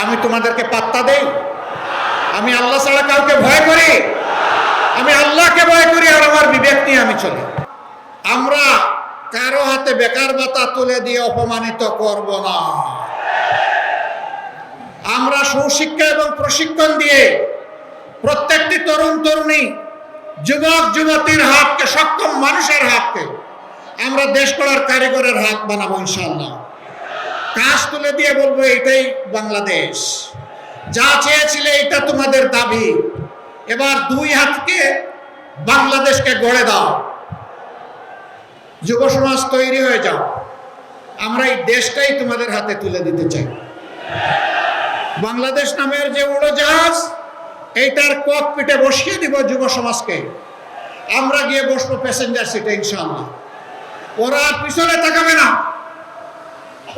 আমি তোমাদেরকে পাত্তা দেই? আমি আল্লাহ ছাড়া কাউকে ভয় করি? আমি আল্লাহকে ভয় করি আর আমার বিবেক নিয়ে আমি চলি। আমরা কারো হাতে বেকার ভাতা তুলে দিয়ে অপমানিত করব না। আমরা সুশিক্ষা এবং প্রশিক্ষণ দিয়ে প্রত্যেকটি তরুণ তরুণী, যুবক যুবতীর হাতকে, সক্ষম মানুষের হাতকে আমরা দেশ গড়ার কারিগরের হাত বানাবো ইনশাআল্লাহ। কাজ তুলে দিয়ে বলবো এটাই বাংলাদেশ, যা চেয়েছিলে এটা তোমাদের দাবি, এবার দুই হাতকে বাংলাদেশকে গড়ে দাও। যুব সমাজ তৈরি হয়ে যাও, আমরা এই দেশটাই তোমাদের হাতে তুলে দিতে চাই। বাংলাদেশ নামের যে উড়োজাহাজ, এইটার ককপিটে বসিয়ে দিব যুব সমাজকে, আমরা গিয়ে বসবো প্যাসেঞ্জার সিটে ইনশাআল্লাহ। ওরা পিছনে তাকাবে না,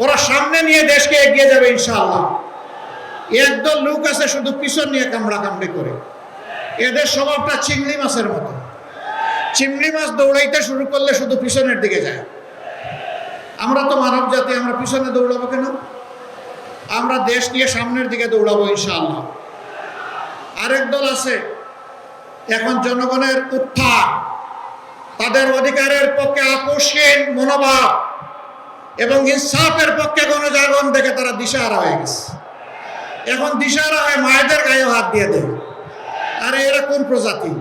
ওরা সামনে নিয়ে দেশকে এগিয়ে যাবে ইনশাআল্লাহ। একদল লোক আছে শুধু পিছন নিয়ে কামড়া কামড়ি করে, এদের স্বভাবটা চিংড়ি মাছের মতো। চিংড়ি মাছ দৌড়াইতে শুরু করলে শুধু পিছনের দিকে যায়। আমরা তো মানব জাতি, আমরা পিছনে দৌড়াবো কেন? আমরা দেশ নিয়ে সামনের দিকে দৌড়াবো ইনশাআল্লাহ। আরেক দল আছে এখন জনগণের উত্থান, তাদের অধিকারের পক্ষে আপোষহীন মনোভাব এবং ইনসাফের পক্ষে গণজাগরণ দেখে তারা দিশাহারা হয়ে গেছে। এখন দিশাহারা হয়ে মায়েদের গায়ে হাত দিয়ে দেয়। আরে এরা কোন প্রজাতি?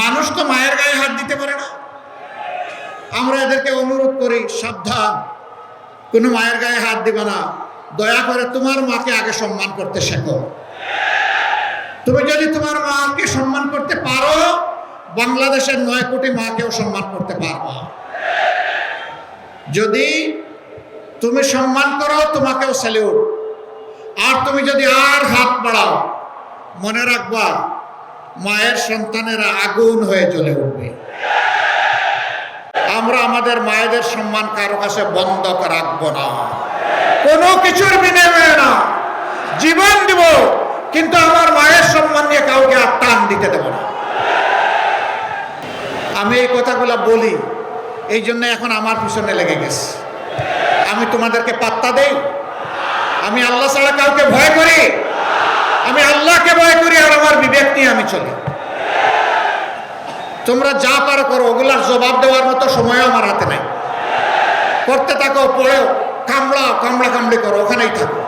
মানুষ তো মায়ের গায়ে হাত দিতে পারে না। আমরা এদেরকে অনুরোধ করি, সাবধান, কোনো মায়ের গায়ে হাত দিবে না। দয়া করে তোমার মাকে আগে সম্মান করতে শেখো। তুমি যদি তোমার মাকে সম্মান করতে পারো, বাংলাদেশের 9 কোটি মাকেও সম্মান করতে পারবা। যদি তুমি সম্মান করো, তোমাকেও স্যালিউট। আর তুমি যদি আর হাত বাড়াও, মনে রাখবা মায়ের সন্তানেরা আগুন হয়ে জ্বলে উঠবে। আমরা আমাদের মায়েদের সম্মান কারো কাছে বন্ধ রাখবো না, কোনো কিছুর বিনিময়ে না। জীবন দিব, কিন্তু আমার মায়ের সম্মান নিয়ে কাউকে আর টান দিতে দেব না। আমি এই কথাগুলো বলি এই জন্য এখন আমার পিছনে লেগে গেছে। আমি তোমাদেরকে পাত্তা দেই? আমি আল্লাহ ছাড়া কাউকে ভয় করি? আমি আল্লাহকে ভয় করি আর আমার বিবেক নিয়ে আমি চলি। তোমরা যা পারো করো, ওগুলার জবাব দেওয়ার মতো সময়ও আমার হাতে নাই। করতে থাকো, পড়েও কামড়াও, কামড়া কামড়ি করো, ওখানেই থাকো।